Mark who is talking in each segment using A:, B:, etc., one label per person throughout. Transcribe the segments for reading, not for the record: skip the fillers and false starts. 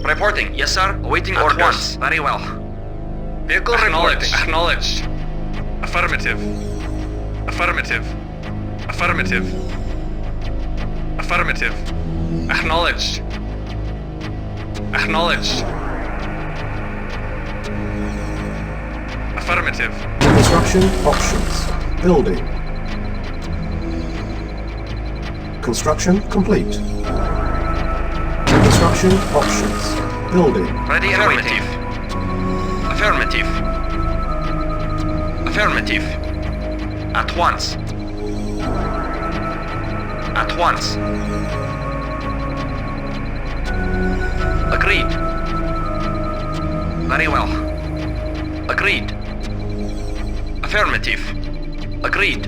A: Reporting. Yes, sir. Awaiting orders. Once. Very well.
B: Vehicle
A: Acknowledged.
B: reporting. Acknowledged. Affirmative. Affirmative. Affirmative. Affirmative. Acknowledged. Acknowledged. Affirmative.
C: Construction options. Building. Construction complete. Construction options. Building.
A: Ready and waiting. Affirmative. Affirmative. At once. At once. Agreed. Very well. Agreed. Affirmative. Agreed.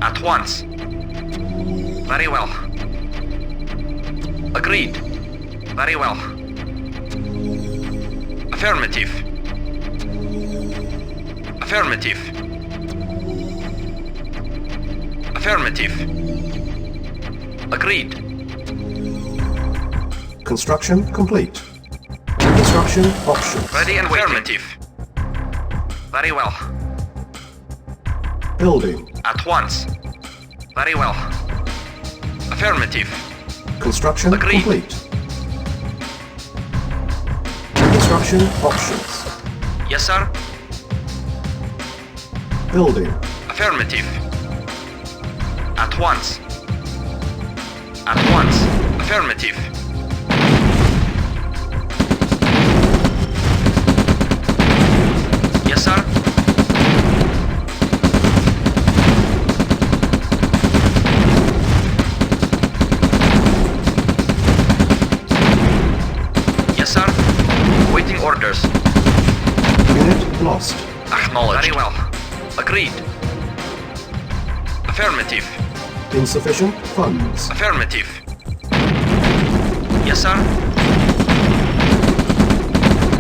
A: At once. Very well. Agreed. Very well. Affirmative. Affirmative. Affirmative. Agreed.
C: Construction complete. Construction options.
A: Ready and affirmative. Very well.
C: Building.
A: At once. Very well. Affirmative.
C: Construction
A: Agreed.
C: complete. Construction options.
A: Yes, sir.
C: Building.
A: Affirmative. At once. At once. Affirmative. Yes, sir. Yes, sir. Waiting orders.
C: Unit lost.
A: Acknowledged. Very well. Agreed. Affirmative.
C: Insufficient funds.
A: Affirmative. Yes, sir.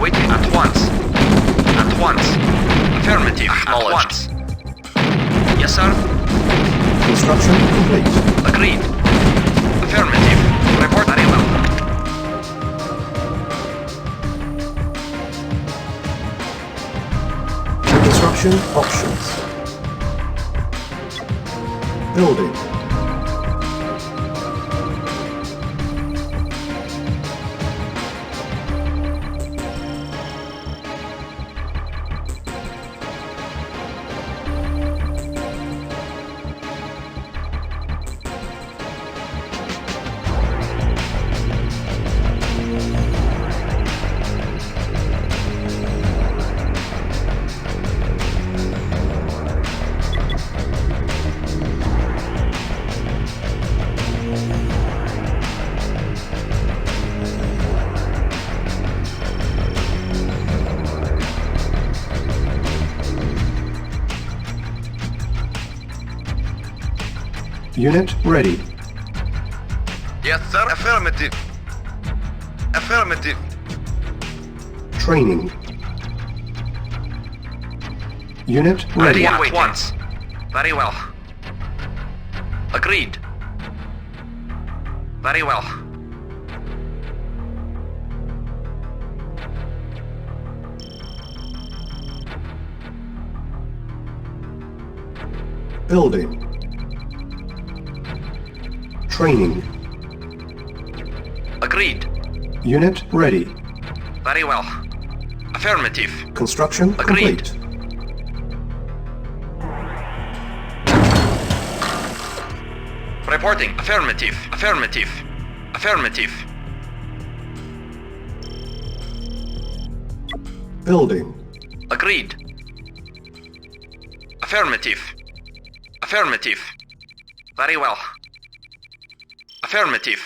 A: Waiting at once. At once. Affirmative. At once. Yes, sir.
C: Construction complete.
A: Agreed. Affirmative. Report very well.
C: Construction options. Building. Unit ready.
D: Yes, sir. Affirmative. Affirmative.
C: Training. Unit
A: Ready
C: ready.
A: at once. Very well. Agreed. Very well.
C: Building. Training.
A: Agreed.
C: Unit ready.
A: Very well. Affirmative.
C: Construction
A: Agreed.
C: complete.
A: Reporting. Affirmative. Affirmative. Affirmative.
C: Building.
A: Agreed. Affirmative. Affirmative. Very well. Affirmative.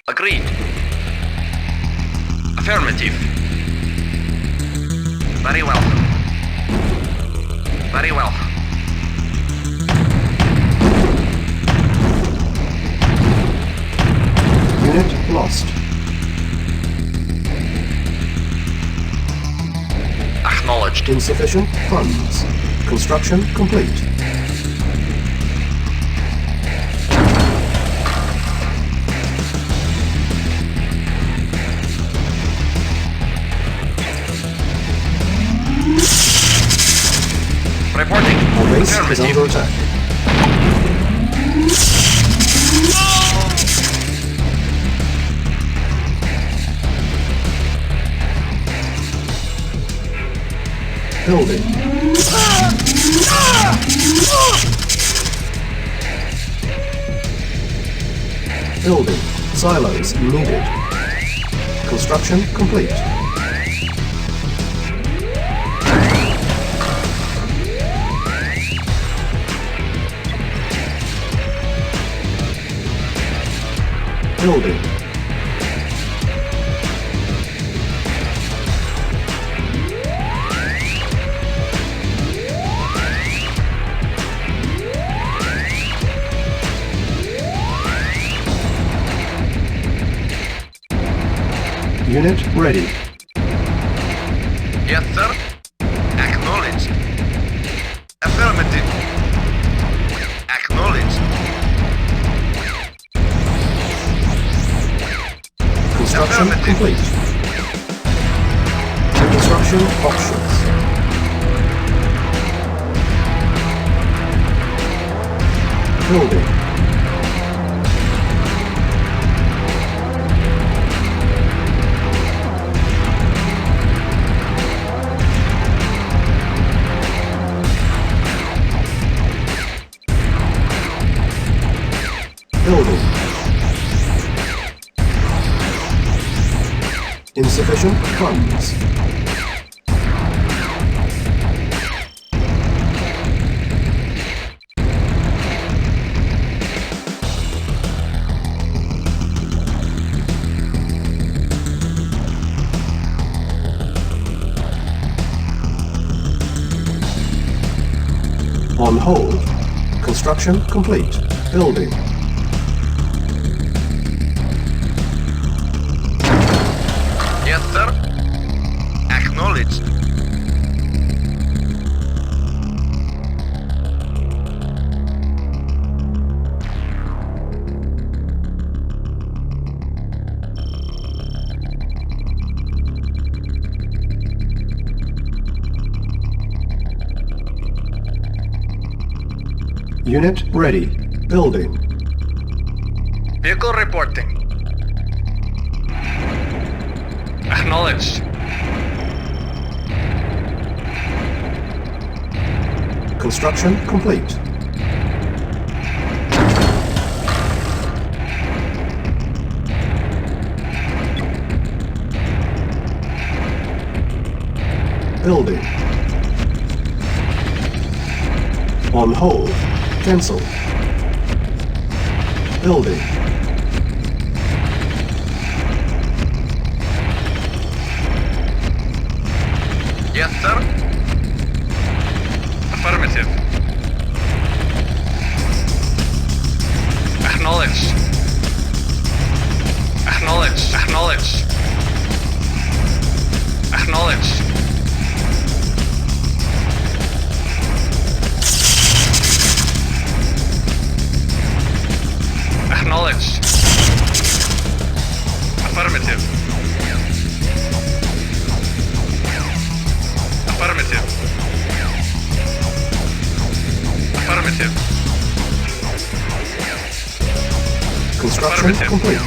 A: Agreed. Affirmative. Very well. Very well.
C: Unit lost.
A: Acknowledged.
C: Insufficient funds. Construction complete. is under attack. Building. Building. Silos needed. Construction complete. Building. Unit ready.
D: Yes, sir. Acknowledged. Affirmative. Acknowledged.
C: Construction
D: Affirmative.
C: complete. Construction options. Building. Building. Insufficient funds. On hold. Construction complete. Building.
D: Yes, sir. Acknowledged.
C: Unit ready. Building.
B: Vehicle reporting. Acknowledged.
C: Construction complete. Building. On hold. Cancel. Building.
D: Yes, sir.
B: Affirmative. Acknowledged. Acknowledged. Acknowledged. Acknowledged. Acknowledged. Affirmative. Affirmative. Affirmative.
C: Construction
B: Affirmative.
C: complete.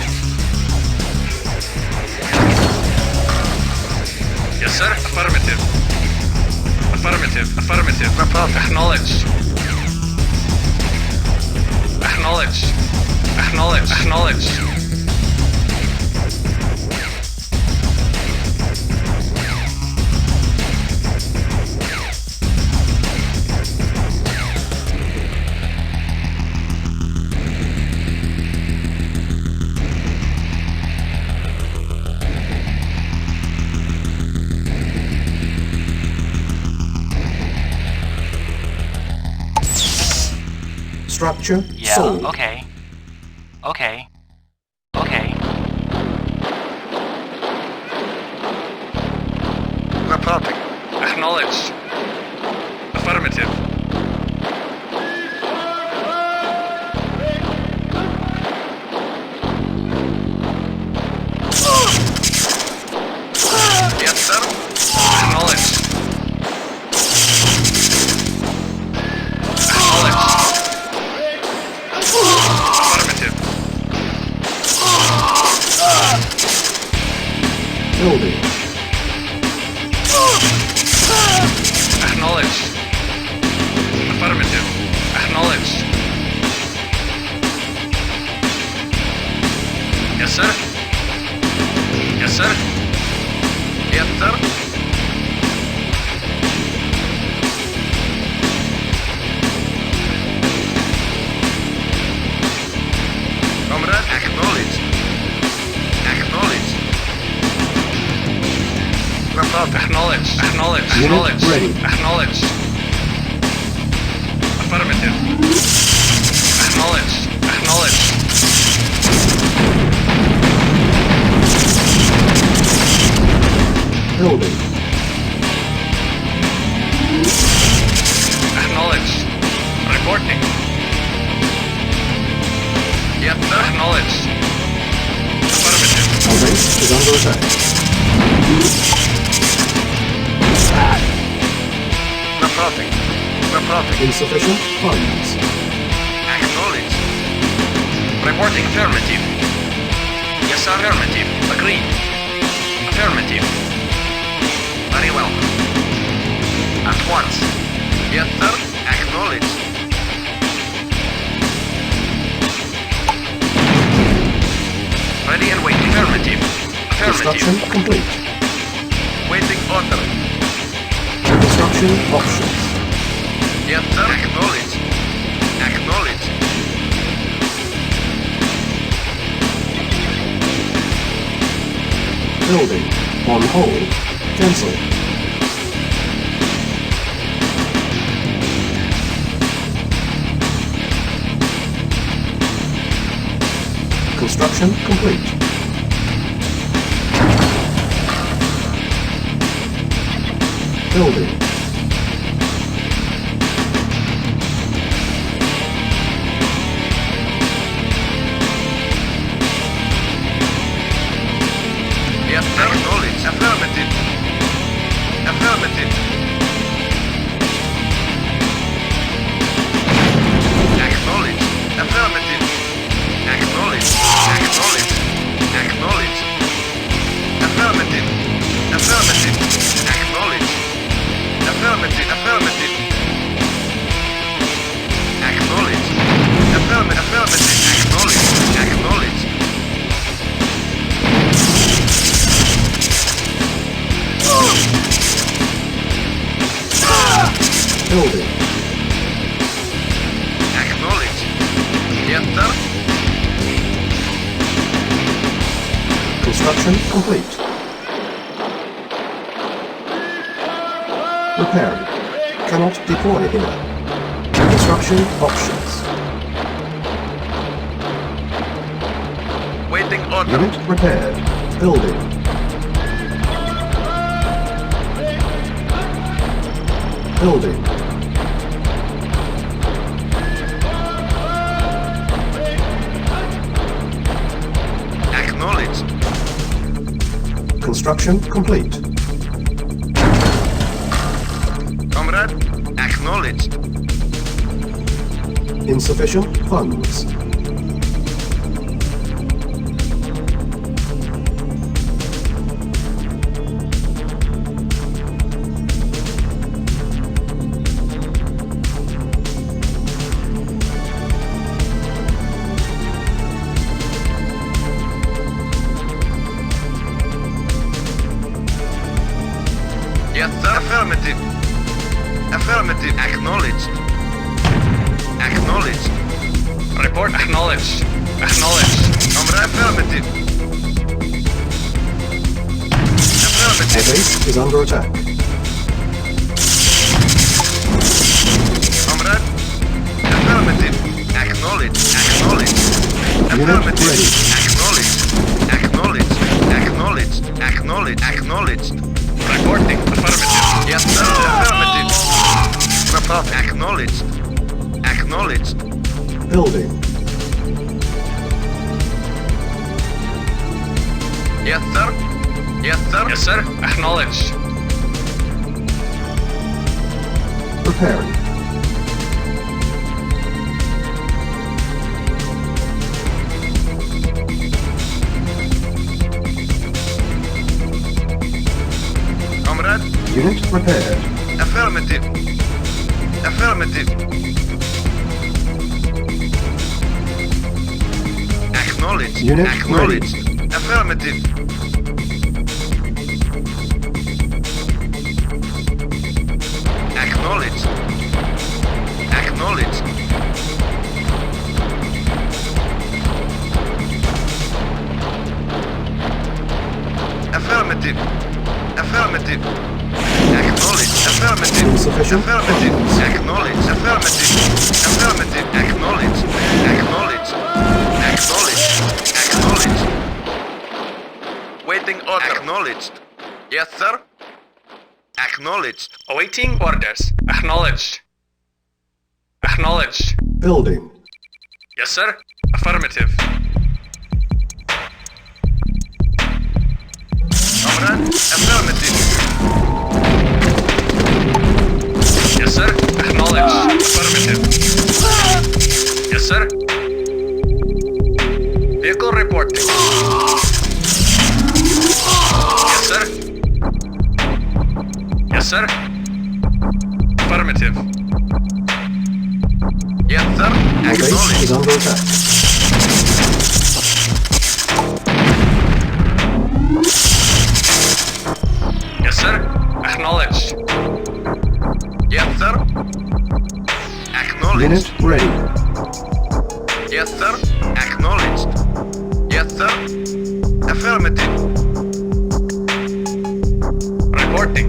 B: Yes, sir. Affirmative. Affirmative. Affirmative. Acknowledged. Acknowledged. Acknowledged. Acknowledged.
C: Structure
E: Yeah,
C: sold.
E: okay. Okay. Okay.
D: Reporting.
B: Acknowledged. Affirmative.
D: Yes, sir.
B: Acknowledged.
C: Building.
B: Acknowledged. Affirmative. Acknowledged. Yes, sir. Yes, sir.
D: Yes, sir. Comrade, acknowledged. Acknowledged. Reporting.
B: Acknowledged. Acknowledged.
C: Unit
B: Acknowledged.
C: ready.
B: Acknowledged. Affirmative. Acknowledged. Acknowledged.
C: Building.
B: Acknowledged. Reporting.
D: Yes, sir.
B: Acknowledged. Affirmative.
C: Our base is under attack.
D: Reporting. Reporting.
C: Insufficient funds.
D: Acknowledged.
B: Reporting affirmative. Yes, sir. Affirmative. Agreed. Affirmative.
D: Very well. At once. Yes, sir. Acknowledged.
B: Ready and waiting. Affirmative.
C: Construction
B: Affirmative.
C: complete.
D: Waiting order.
C: Construction options.
D: Yes, sir. Acknowledged. Acknowledged.
C: Building. On hold. Cancel. Construction complete. Building.
D: Yes, sir. Acknowledged. Affirmative. Affirmative. Acknowledged. Affirmative. Acknowledged. Acknowledged. Acknowledged. Affirmative. Affirmative. Acknowledged. Affirmative. Affirmative. Acknowledged. Affirmative. Affirmative. Acknowledged. Acknowledged.
C: Building.
D: Acknowledged. Yes, sir.
C: Construction complete. Repairing. Cannot deploy here. Construction options.
D: Waiting order.
C: Unit repaired. Building. Building.
D: Acknowledged.
C: Construction complete.
D: Comrade, acknowledged.
C: Insufficient funds.
D: Yes, sir. Affirmative. Affirmative. Acknowledged. Acknowledged.
B: Report acknowledged. Acknowledged.
D: Comrade, affirmative.
C: Our
D: Affirmative.
C: base is under attack.
D: Comrade, affirmative. Acknowledged. Acknowledged.
C: Unit
D: Affirmative.
C: ready.
D: Acknowledged. Acknowledged. Acknowledged. Acknowledged. Acknowledged.
B: Reporting affirmative.
D: Yes, sir. Affirmative. Report. Acknowledged. Acknowledged.
C: Building.
D: Yes, sir. Yes, sir.
B: Yes, sir. Acknowledged.
C: Repairing. repaired.
D: Affirmative. Affirmative. Acknowledged.
C: Unit
D: Acknowledged. Affirmative. Acknowledged. Acknowledged. Affirmative. Affirmative. Acknowledged. Affirmative.
C: Insufficient
D: Affirmative.
C: funds.
D: Acknowledged. Affirmative. Affirmative. Acknowledged. Acknowledged. Acknowledged. Acknowledged. Waiting order. Acknowledged. Yes, sir. Acknowledged.
B: Awaiting orders. Acknowledged. Acknowledged.
C: Building.
B: Yes, sir. Affirmative.
D: Comrade. Affirmative.
B: Yes, sir. Acknowledged. Affirmative. Yes, sir. Vehicle reporting. Yes, sir. Yes, sir. Affirmative.
D: Yes, sir.
C: Your base
D: Acknowledged.
C: is under attack.
B: Yes, sir. Acknowledged.
D: Yes, sir. Acknowledged.
C: Unit ready.
D: Yes, sir. Acknowledged. Yes, sir. Affirmative.
B: Reporting.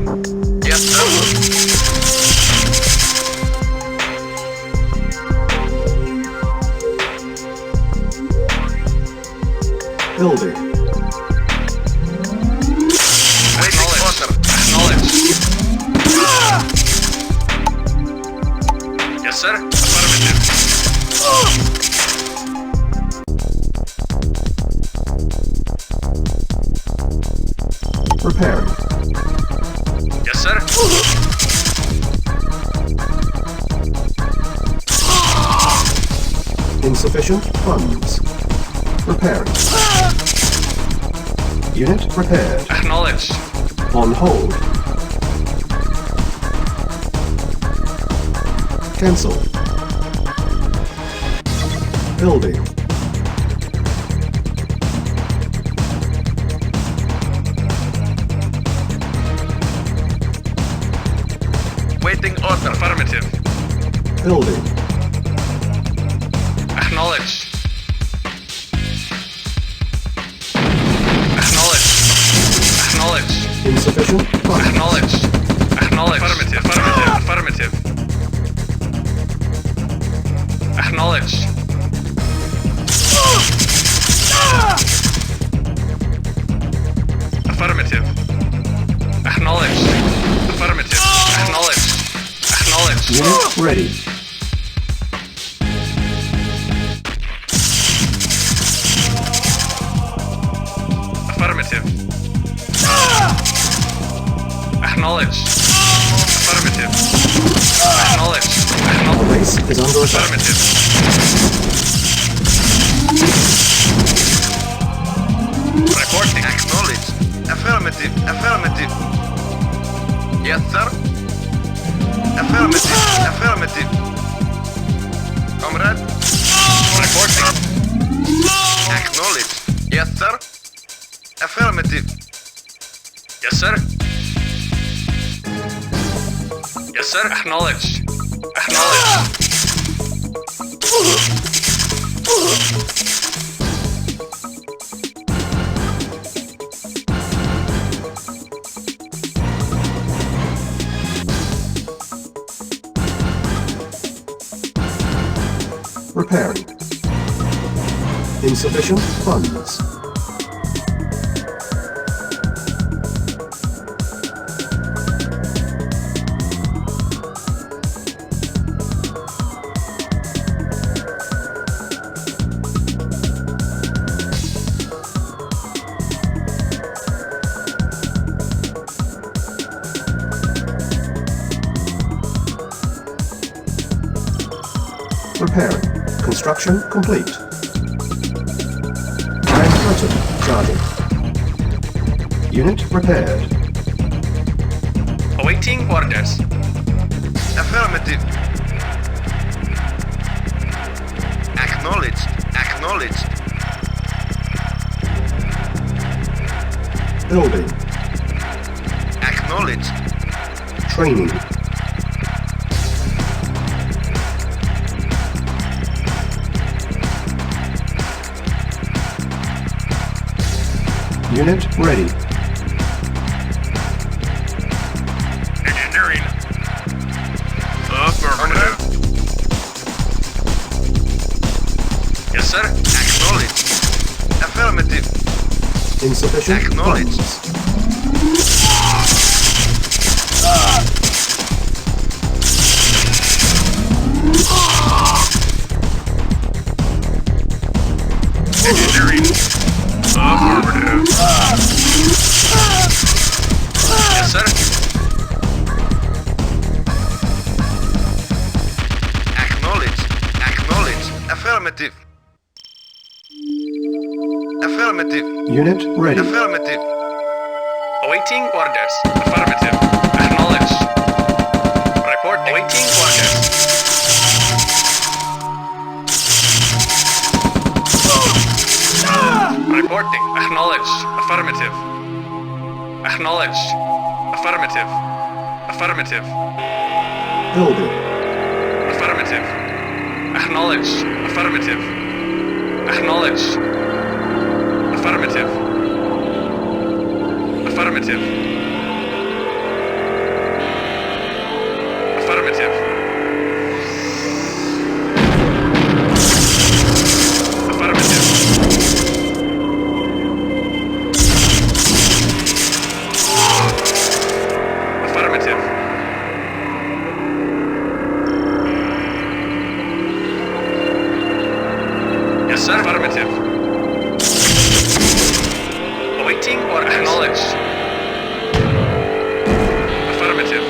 D: Yes, sir.
C: Building.
D: Waiting
B: Acknowledged.
D: order.
B: Acknowledged. Yes, sir. Affirmative.
C: Repairing.
B: Yes, sir.
C: Insufficient funds. Repairing. Unit repaired.
B: Acknowledged.
C: On hold. Cancel. Building.
D: Waiting order.
B: Affirmative.
C: Building.
B: Acknowledged. Acknowledged. Acknowledged.
C: Insufficient funds.
B: Acknowledged. Acknowledged. Affirmative. Affirmative. Affirmative. Acknowledged. Affirmative. Acknowledged. Affirmative. Acknowledged. Acknowledged.
C: Unit ready.
B: Affirmative. Acknowledged. Affirmative. Acknowledged.
C: Our base is under attack.
B: Affirmative. Reporting.
D: Acknowledged. Affirmative. Affirmative. Yes, sir. Affirmative. Affirmative. Comrade.
B: Reporting.
D: Acknowledged. Yes, sir. Affirmative.
B: Yes, sir. Yes, sir. Acknowledged. Acknowledged.
C: Repairing. Insufficient funds. Repairing. Construction complete. Grand Curtain charging. Unit repaired.
B: Awaiting orders.
D: Affirmative. Acknowledged. Acknowledged.
C: Building.
D: Acknowledged.
C: Training. Unit ready.
B: Engineering. Affirmative. Yes, sir.
D: Acknowledged. Affirmative.
C: Insufficient
D: Acknowledged.
C: funds.
B: Engineering. Affirmative. Yes, sir.
D: Acknowledged. Acknowledged. Affirmative. Affirmative.
C: Unit ready.
D: Affirmative.
B: Awaiting orders. Affirmative. Acknowledge. Report. Awaiting orders. Reporting. Acknowledge. Affirmative. Acknowledge. Affirmative. Affirmative.
C: Building.
B: Affirmative. Acknowledge. Affirmative. Acknowledge. Affirmative. Affirmative. Affirmative. Affirmative. Affirmative. Yes, sir. Affirmative. Awaiting or acknowledge. Affirmative.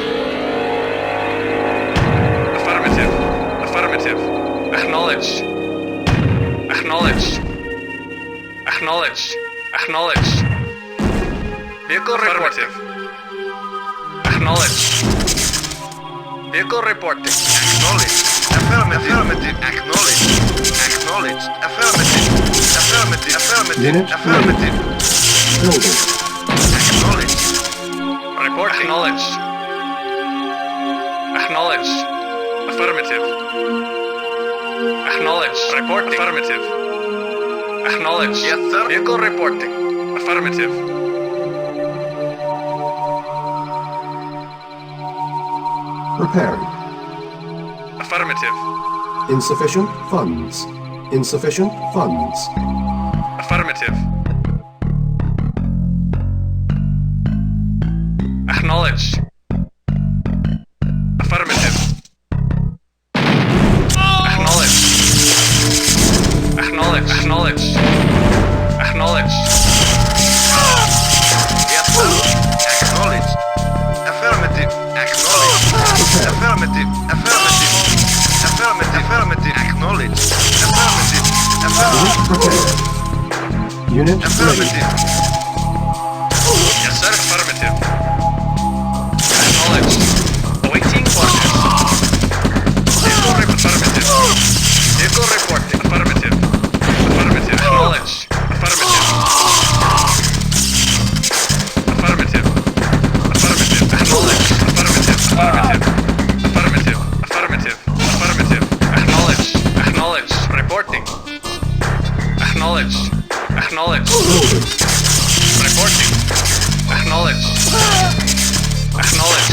B: Affirmative. Affirmative. Acknowledge. Acknowledge. Acknowledge. Acknowledge. Vehicle affirmative. Acknowledge. Vehicle reporting.
D: Acknowledged. Affirmative. Affirmative. Acknowledged. Acknowledged. Affirmative. Affirmative. Affirmative.
C: Unit
D: Affirmative.
C: Building.
D: Acknowledged.
B: Report. Acknowledge. Acknowledge. Affirmative. Acknowledge. Report. Affirmative. Acknowledge.
D: Yes, sir.
B: Vehicle reporting. Affirmative.
C: Preparing.
B: Affirmative.
C: Insufficient funds. Insufficient funds.
B: Affirmative. Acknowledge. Affirmative. Acknowledge. Acknowledge. Acknowledge. Acknowledge.
D: Yes, sir. Acknowledged. Affirmative. Acknowledged. Affirmative. Affirmative. Affirmative. Affirmative. Acknowledged. Affirmative.
C: Unit
D: Affirmative.
C: prepared. Unit ready.
D: Affirmative.
B: Yes, sir. Affirmative. Acknowledge. Awaiting orders. Vehicle affirmative. Vehicle reporting. Affirmative. Affirmative. Acknowledge. Affirmative. Affirmative. Affirmative. Acknowledge. Affirmative. Affirmative. Affirmative. Affirmative. Affirmative. Acknowledge. Acknowledge. Reporting. Acknowledge. Acknowledge.
C: Building.
B: Reporting. Acknowledge. Acknowledge.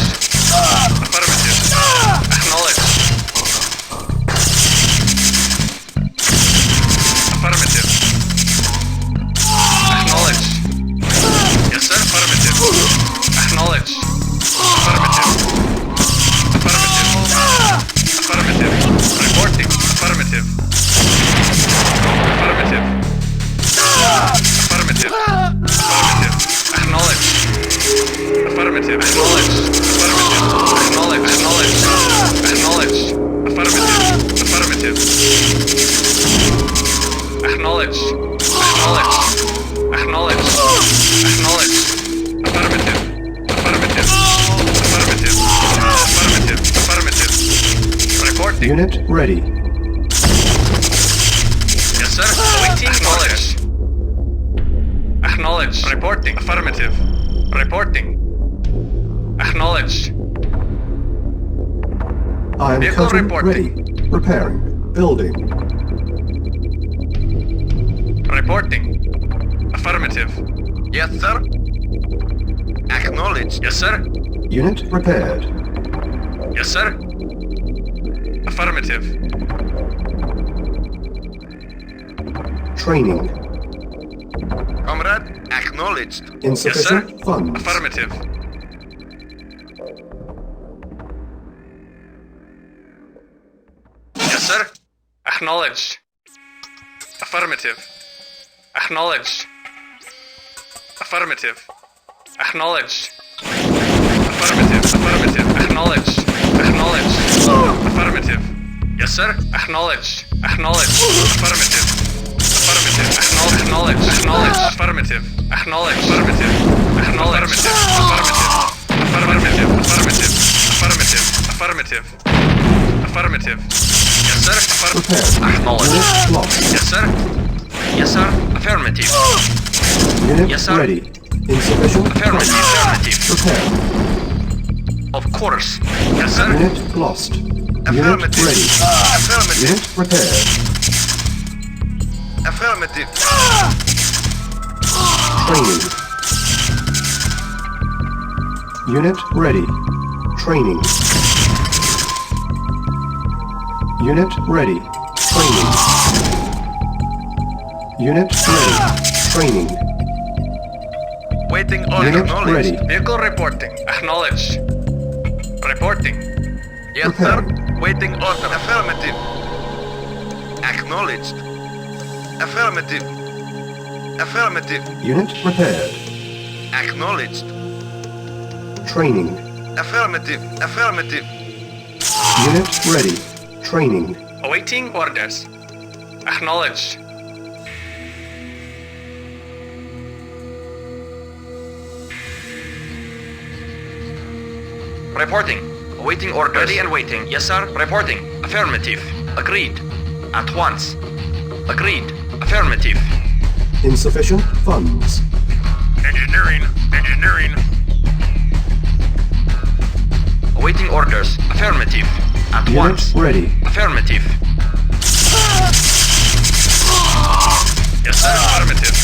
B: Affirmative. Acknowledge. Affirmative. Acknowledge. Yes, sir. Affirmative. Acknowledge. Affirmative. Affirmative. Affirmative. Reporting. Affirmative. Affirmative. Affirmative. Affirmative. Acknowledge. Affirmative. Acknowledge. Affirmative. Acknowledge. Acknowledge. Acknowledge. Affirmative. Affirmative. Acknowledge. Acknowledge. Acknowledge. Acknowledge. Affirmative. Affirmative. Affirmative. Reporting.
C: Unit ready.
B: Yes, sir. Awaiting orders. Acknowledged. Reporting. Affirmative. Reporting. Acknowledged.
C: I am
B: Vehicle
C: curtain
B: reporting.
C: ready. Repairing. Building.
B: Reporting. Affirmative.
D: Yes, sir. Acknowledged.
B: Yes, sir.
C: Unit repaired.
B: Yes, sir. Affirmative.
C: Training.
D: Comrade, acknowledged.
C: Insufficient funds.
B: Affirmative. Yes, sir. Acknowledged. Affirmative. Acknowledged. Affirmative. Acknowledged. Affirmative. Affirmative. Acknowledged. Acknowledged. Affirmative. Yes, sir. Acknowledged. Acknowledged. Affirmative. Affirmative. Acknowledged. Acknowledged. Affirmative. Acknowledged. Affirmative. Acknowledged. Affirmative. Affirmative. Affirmative. Affirmative. Affirmative. Yes, sir.
C: Prepared.
B: Acknowledged.
C: Unit lost.
B: Yes, sir. Yes, sir. Affirmative.
C: Unit
B: Yes, sir.
C: ready. Insufficient
B: Affirmative.
C: funds.
B: Affirmative.
C: Prepared.
B: Of course. Yes, sir.
C: Unit lost. Unit
D: Affirmative.
C: ready.
D: Affirmative.
C: Unit repaired.
D: Affirmative.
C: Training. Unit ready. Training. Unit ready. Training. Unit ready. Training.
D: Waiting on
C: Unit
D: acknowledged.
C: ready.
B: Vehicle reporting. Acknowledged. Reporting.
D: Yes, sir.
C: Prepared.
D: Waiting order. Affirmative. Acknowledged. Affirmative. Affirmative.
C: Unit repaired.
D: Acknowledged.
C: Training.
D: Affirmative. Affirmative.
C: Unit ready. Training.
B: Awaiting orders. Acknowledged.
A: Reporting. Awaiting orders. Ready and waiting. Yes, sir. Reporting. Affirmative. Agreed. At once. Agreed. Affirmative.
C: Insufficient funds.
B: Engineering. Engineering.
A: Awaiting orders. Affirmative. At
C: Unit
A: once.
C: ready.
A: Affirmative.
B: Yes, sir. Affirmative.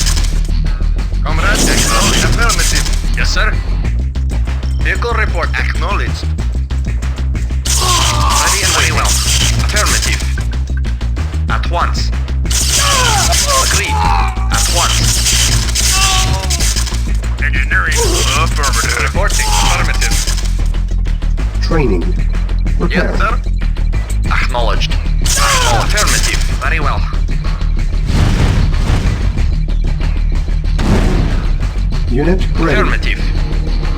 D: Comrade, acknowledged. Affirmative.
B: Yes, sir. Vehicle report.
D: Acknowledged.
A: Ready and very well. Affirmative. At once. Agreed. At once.
B: Engineering. Affirmative. Reporting. Affirmative.
C: Training.
D: Yes,
C: Repair.
D: sir.
A: Acknowledged. Affirmative. Very well.
C: Unit ready.
A: Affirmative.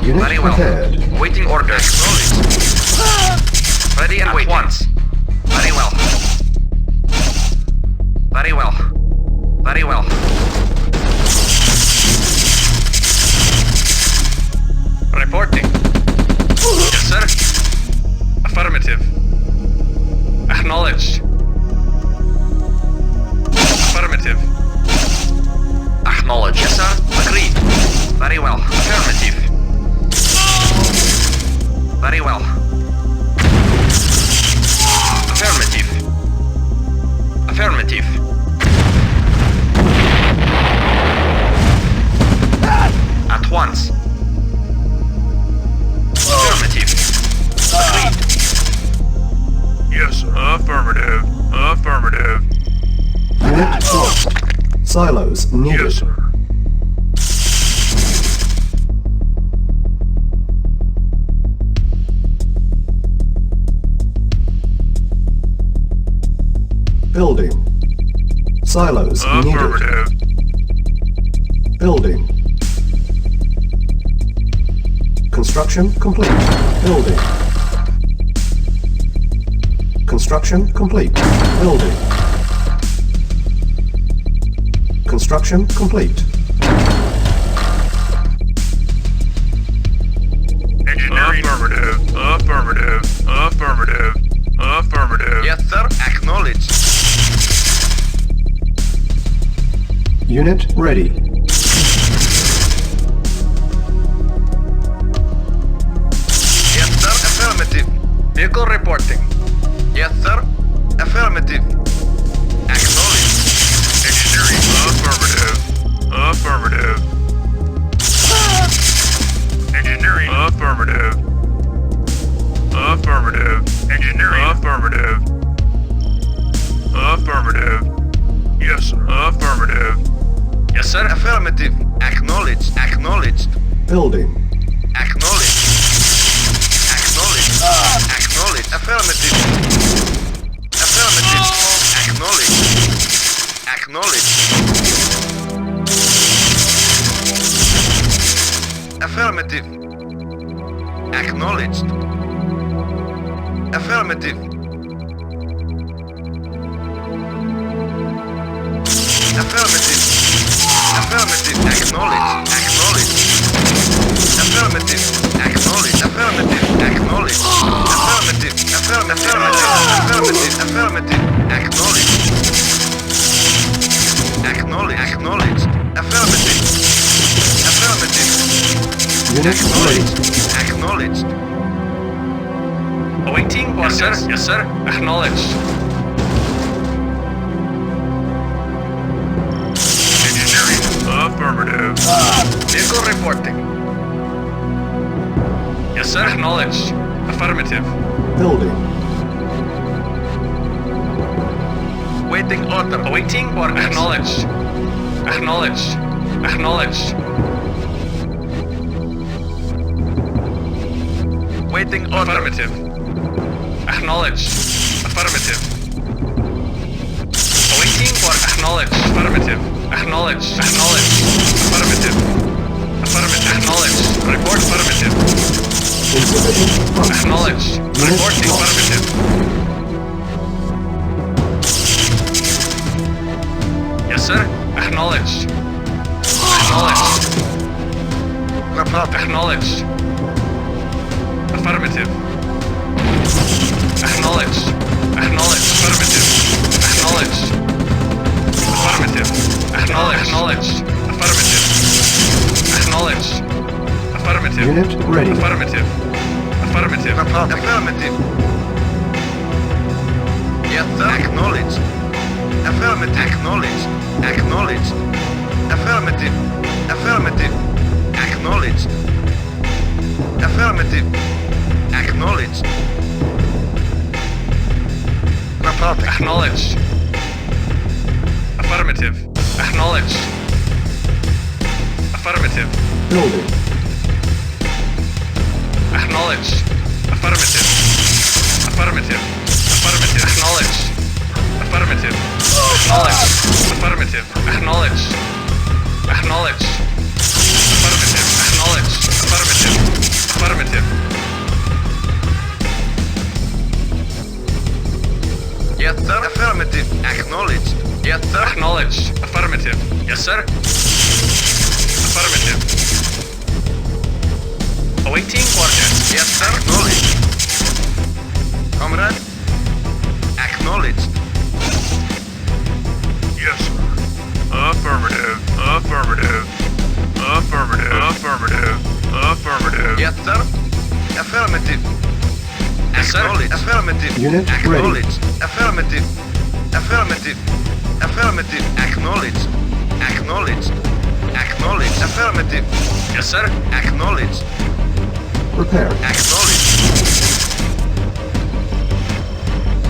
C: Unit
A: Very well.
C: prepared.
A: Waiting orders. Ready and waiting. At once. Very well. Very well. Very well.
B: Reporting. Yes, sir. Affirmative. Acknowledged. Affirmative.
A: Acknowledged. Yes, sir. Agreed. Very well. Affirmative. Very well. Affirmative. Affirmative. At once. Affirmative. Agreed.
B: Yes, affirmative. Affirmative.
C: Unit lost. Silos needed.
B: Yes, sir.
C: Building. Silos needed.
B: Affirmative.
C: Building. Construction complete. Building. Construction complete. Building. Construction complete.
B: Engineering. Affirmative. Affirmative. Affirmative. Affirmative. Affirmative.
D: Yes, sir. Acknowledged.
C: Unit ready.
D: Yes, sir. Affirmative.
B: Vehicle reporting.
D: Yes, sir. Affirmative. Acknowledged.
B: Engineering. Affirmative. Affirmative. Engineering. Affirmative. Affirmative. Engineering. Affirmative. Affirmative. Yes, sir. Affirmative. Yes, sir.
D: Affirmative. Acknowledged. Acknowledged.
C: Building.
D: Acknowledged. Acknowledged. Acknowledged. Affirmative. Affirmative. Acknowledged. Acknowledged. Affirmative. Acknowledged. Affirmative. Affirmative. Affirmative. Acknowledged. Acknowledged. Affirmative. Acknowledged. Affirmative. Acknowledged. Affirmative. Affirmative. Affirmative. Affirmative. Acknowledged. Acknowledged. Acknowledged. Affirmative. Affirmative.
C: Unit ready.
D: Acknowledged.
B: Awaiting orders. Yes, sir. Acknowledged. Engineering. Affirmative. Vehicle reporting. Yes, sir. Acknowledged. Affirmative.
C: Building.
D: Waiting order.
B: Awaiting orders. Acknowledged. Acknowledged. Acknowledged.
D: Waiting order.
B: Affirmative. Acknowledged. Affirmative. Awaiting or acknowledged. Affirmative. Acknowledged. Acknowledged. Affirmative. Affirmative. Acknowledged. Report affirmative.
C: Insufficient funds.
B: Acknowledged.
C: Unit
B: Reporting
C: lost.
B: affirmative. Yes, sir. Acknowledged. Acknowledged. Acknowledged. Affirmative. Acknowledged. Acknowledged. Affirmative. Acknowledged. Affirmative. Acknowledged. Acknowledged. Affirmative. Acknowledged. Affirmative.
C: Unit ready.
B: Affirmative. Affirmative.
D: Affirmative. Yes, sir. Acknowledged. Affirmative. Acknowledged. Acknowledged. Affirmative. Affirmative. Acknowledged. Affirmative. Acknowledged.
B: Acknowledged. Affirmative. Acknowledged. Affirmative.
C: Building.
B: Acknowledged. Affirmative. Affirmative. Affirmative. Acknowledged. Affirmative. Acknowledged. Affirmative. Acknowledged. Acknowledged. Affirmative. Acknowledged. Affirmative. Affirmative.
D: Yes, sir. Affirmative. Acknowledged. Yes, sir.
B: Acknowledged. Affirmative. Yes, sir. Affirmative. Awaiting orders.
D: Yes, sir. Acknowledged. Comrade. Acknowledged.
B: Yes, sir. Affirmative. Affirmative. Affirmative. Affirmative. Affirmative.
D: Yes, sir. Affirmative.
B: Yes, sir.
D: Acknowledged. Affirmative.
C: Unit ready.
D: Acknowledged. Affirmative. Affirmative. Affirmative. Acknowledged. Acknowledged. Acknowledged. Affirmative.
B: Yes, sir.
D: Acknowledged.
C: Repaired.
D: Acknowledged.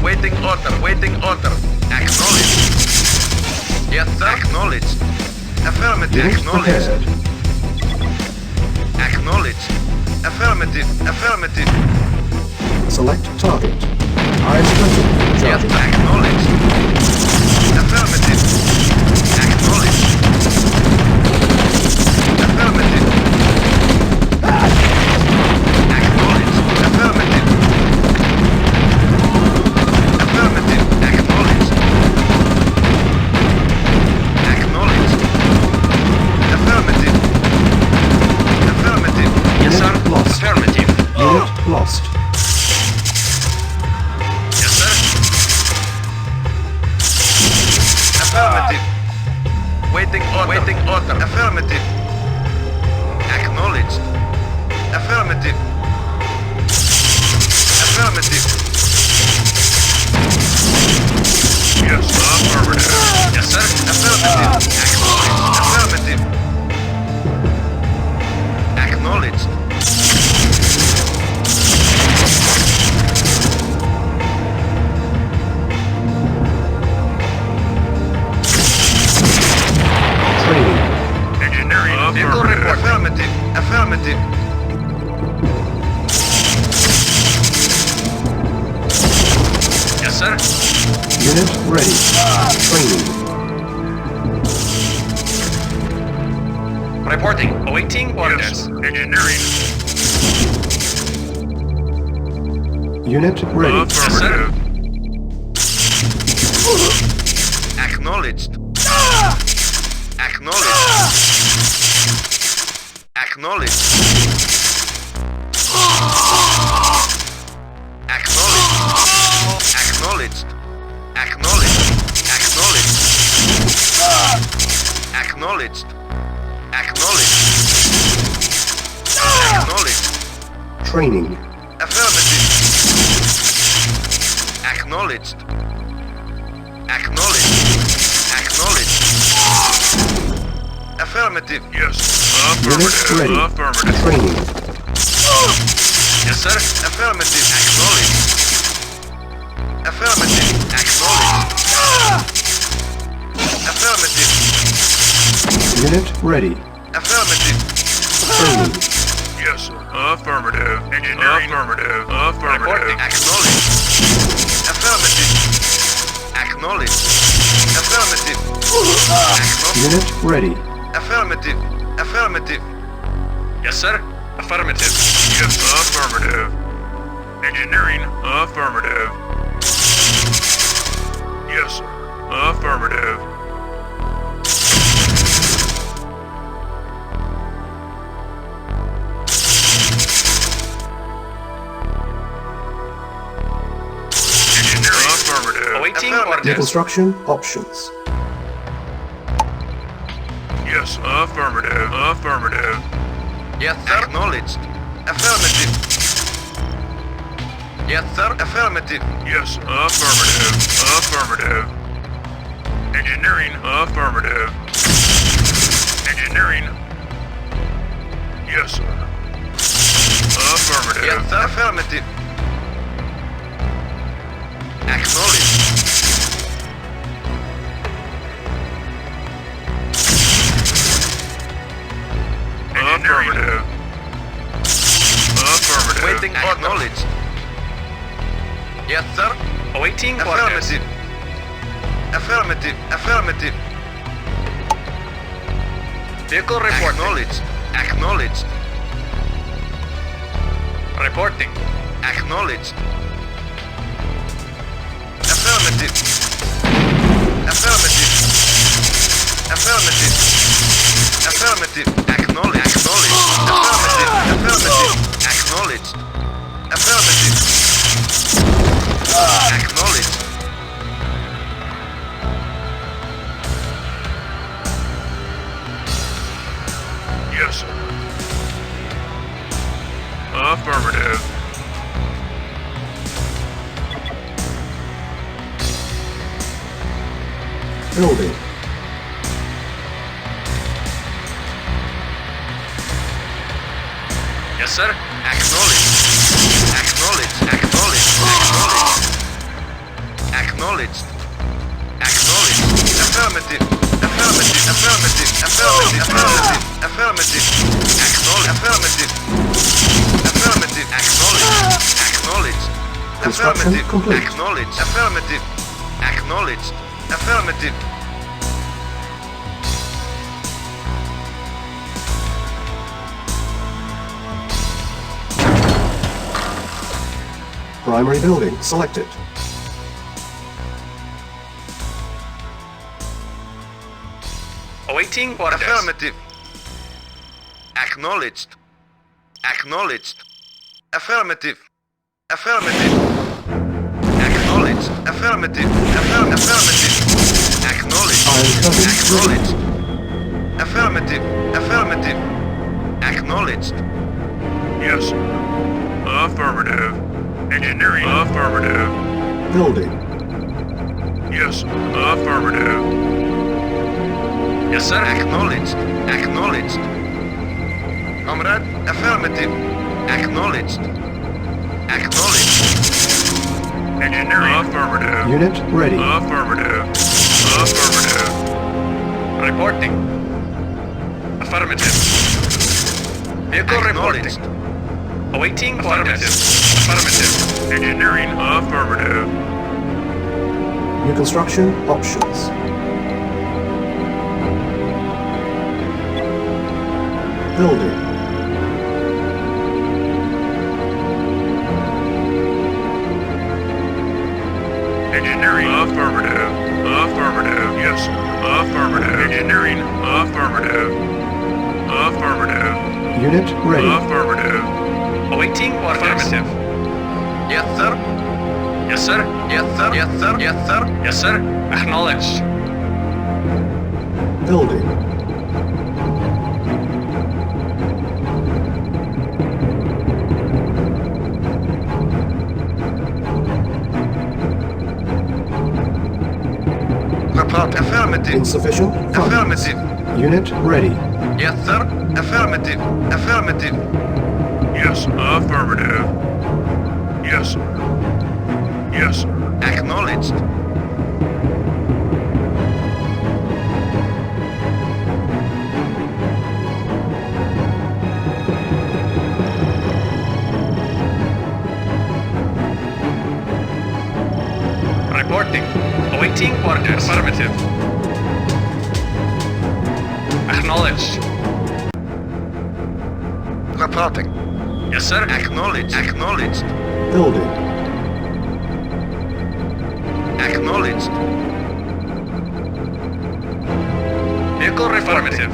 D: Waiting order. Waiting order. Acknowledged. Yes, sir. Acknowledged. Affirmative.
C: Unit
D: Acknowledged.
C: prepared.
D: Acknowledged. Affirmative. Affirmative.
C: Select target. Eyes present.
D: Yes,
C: Charging.
D: acknowledged. Affirmative. Acknowledged. Affirmative. Acknowledged. Affirmative. Affirmative. Acknowledged. Acknowledged. Affirmative. Affirmative.
A: Yes, sir.
C: Lost.
A: Affirmative.
C: Unit lost.
B: Yes, sir.
A: Awaiting order.
D: Affirmative. Acknowledged. Affirmative. Affirmative.
B: Yes, affirmative.
A: Yes, sir.
D: Affirmative. Acknowledged. Affirmative. Acknowledged.
C: Training.
B: Engineering.
A: Vehicle report.
D: Affirmative. Affirmative.
A: Yes, sir.
C: Unit ready. Training.
A: Reporting. Awaiting orders.
B: Yes, engineering.
C: Unit ready.
B: Affirmative.
D: Acknowledged. Acknowledged. Acknowledged. Acknowledged. Acknowledged. Acknowledged. Acknowledged. Acknowledged.
C: Training.
D: Affirmative. Acknowledged. Acknowledged. Acknowledged. Affirmative.
B: Yes,
C: Unit
B: affirmative.
C: ready.
B: Affirmative.
C: Training.
A: Yes, sir.
D: Affirmative. Acknowledged. Affirmative. Acknowledged. Affirmative.
C: Unit ready.
D: Affirmative.
C: Training.
B: Yes, sir. Affirmative. Engineering. Affirmative. Affirmative.
D: Acknowledged. Affirmative. Acknowledged. Affirmative. Acknowledged.
C: Unit ready.
D: Affirmative. Affirmative.
A: Yes, sir. Affirmative.
B: Yes, affirmative. Engineering. Affirmative. Yes, sir. Affirmative. Engineering. Affirmative.
A: Awaiting
D: Affirmative.
A: orders.
C: Deconstruction options.
B: Yes, affirmative. Affirmative.
D: Yes, sir. Acknowledged. Affirmative. Yes, sir. Affirmative.
B: Yes, affirmative. Affirmative. Engineering. Affirmative. Engineering. Yes, sir. Affirmative.
D: Yes, sir. Affirmative. Acknowledged.
B: Affirmative. Affirmative.
A: Waiting orders.
D: Acknowledged. Yes, sir.
A: Awaiting orders.
D: Affirmative. Affirmative. Affirmative.
A: Vehicle reporting.
D: Acknowledged. Acknowledged.
A: Reporting.
D: Acknowledged. Affirmative. Affirmative. Affirmative. Affirmative. Acknowledged. Acknowledged. Affirmative. Affirmative. Acknowledged. Affirmative. Acknowledged.
B: Yes, sir. Affirmative.
C: Building.
A: Yes, sir.
D: Acknowledged. Acknowledged. Acknowledged. Acknowledged. Acknowledged. Acknowledged. Affirmative. Affirmative. Affirmative. Affirmative. Affirmative. Affirmative. Acknowledged. Affirmative. Affirmative. Acknowledged. Acknowledged.
C: Construction
D: Affirmative.
C: complete.
D: Acknowledged. Affirmative. Acknowledged. Affirmative.
C: Primary building selected.
A: Awaiting orders.
D: Affirmative. Acknowledged. Acknowledged. Affirmative. Affirmative. Acknowledged. Affirmative. Affirmative. Acknowledged.
C: Iron curtain
D: Acknowledged. Affirmative. Affirmative. Acknowledged.
B: Yes. Affirmative. Engineering. Affirmative.
C: Building.
B: Yes. Affirmative.
A: Yes, sir.
D: Acknowledged. Acknowledged. Comrade. Affirmative. Acknowledged. Acknowledged.
B: Engineering. Affirmative.
C: Unit ready.
B: Affirmative. Affirmative. Reporting. Affirmative. Vehicle reporting.
D: Acknowledged.
B: Awaiting affirmative. Affirmative. Engineering. Affirmative.
C: New construction options. Building.
B: Engineering. Affirmative. Affirmative. Yes. Affirmative. Engineering. Affirmative. Affirmative.
C: Unit ready.
B: Affirmative. Awaiting orders. Affirmative.
D: Yes, sir.
A: Yes, sir.
D: Yes, sir. Yes, sir. Yes, sir.
A: Yes, sir.
B: Acknowledged.
C: Building.
D: Report. Affirmative.
C: Insufficient funds.
D: Affirmative.
C: Unit ready.
D: Yes, sir. Affirmative. Affirmative.
B: Yes. Affirmative. Yes. Yes.
D: Acknowledged.
B: Reporting. Awaiting orders. Affirmative. Acknowledged.
D: Reporting.
A: Yes, sir.
D: Acknowledged. Acknowledged.
C: Building.
D: Acknowledged.
B: Vehicle affirmative.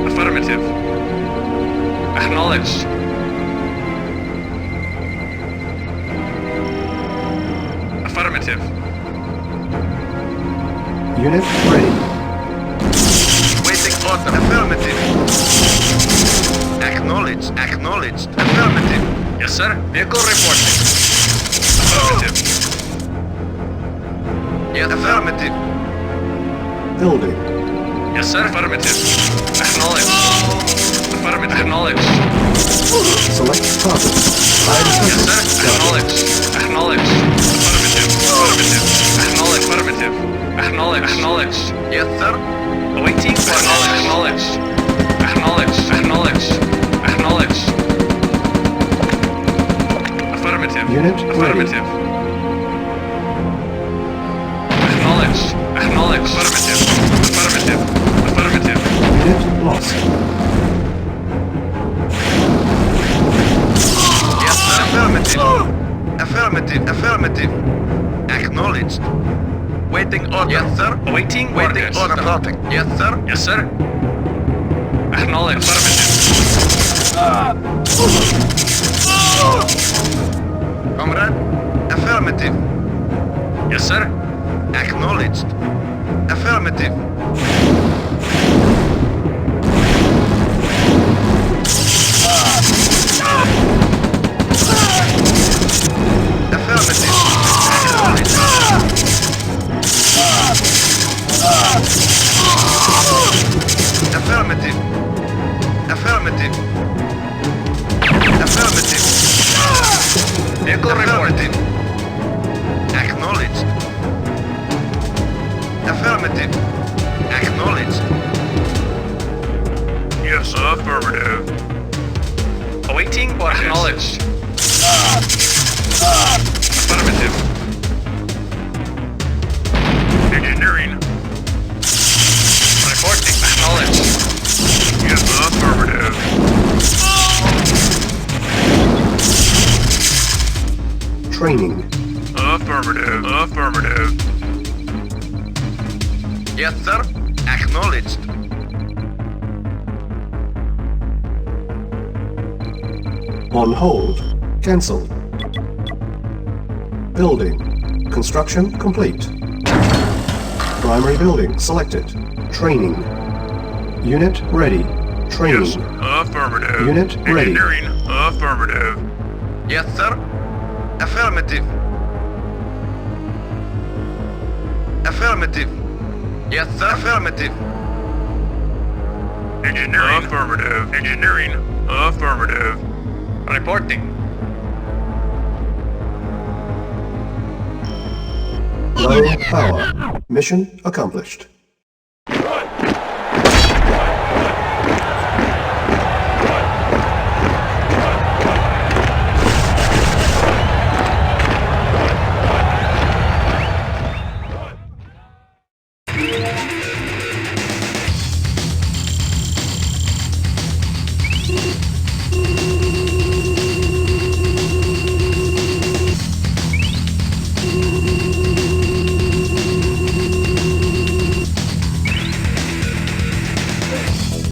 B: Affirmative. Acknowledged. Affirmative.
C: Unit ready.
D: Waiting order. Affirmative. Acknowledged. Acknowledged. Affirmative.
B: Yes, sir. Vehicle reporting. Affirmative.
D: Yes, affirmative.
C: Building.
B: Yes, sir. Affirmative. Acknowledged. Affirmative. Acknowledged.
C: Select target.
B: Yes, sir. Acknowledged. Acknowledged. Affirmative. Affirmative. Acknowledged. Affirmative. Acknowledged. Acknowledged.
D: Yes, sir.
B: Awaiting for acknowledged. Acknowledged. Acknowledged. Acknowledged. Affirmative.
C: Unit ready.
B: Affirmative. Acknowledged. Acknowledged. Affirmative. Affirmative. Affirmative.
C: Unit lost.
D: Yes, sir. Affirmative. Affirmative. Affirmative. Acknowledged. Waiting order. Yes, sir.
B: Awaiting
D: Waiting
B: orders.
D: order. Reporting. Yes, sir.
B: Yes, sir. Acknowledged. Affirmative.
D: Comrade. Affirmative.
B: Yes, sir.
D: Acknowledged. Affirmative. Affirmative. Acknowledged. Affirmative. Affirmative. Affirmative.
B: Vehicle reporting.
D: Acknowledged. Affirmative. Acknowledged.
B: Yes, affirmative. Awaiting for acknowledged. Affirmative. Engineering. Reporting. Acknowledged. Yes, affirmative.
C: Training.
B: Affirmative. Affirmative.
D: Yes, sir. Acknowledged.
C: On hold. Cancel. Building. Construction complete. Primary building selected. Training. Unit ready. Training.
B: Yes. Affirmative.
C: Unit ready.
B: Engineering. Affirmative.
D: Yes, sir. Affirmative. Affirmative. Yes, sir. Affirmative.
B: Engineering. Affirmative. Engineering. Affirmative. Reporting.
C: Low power. Mission accomplished.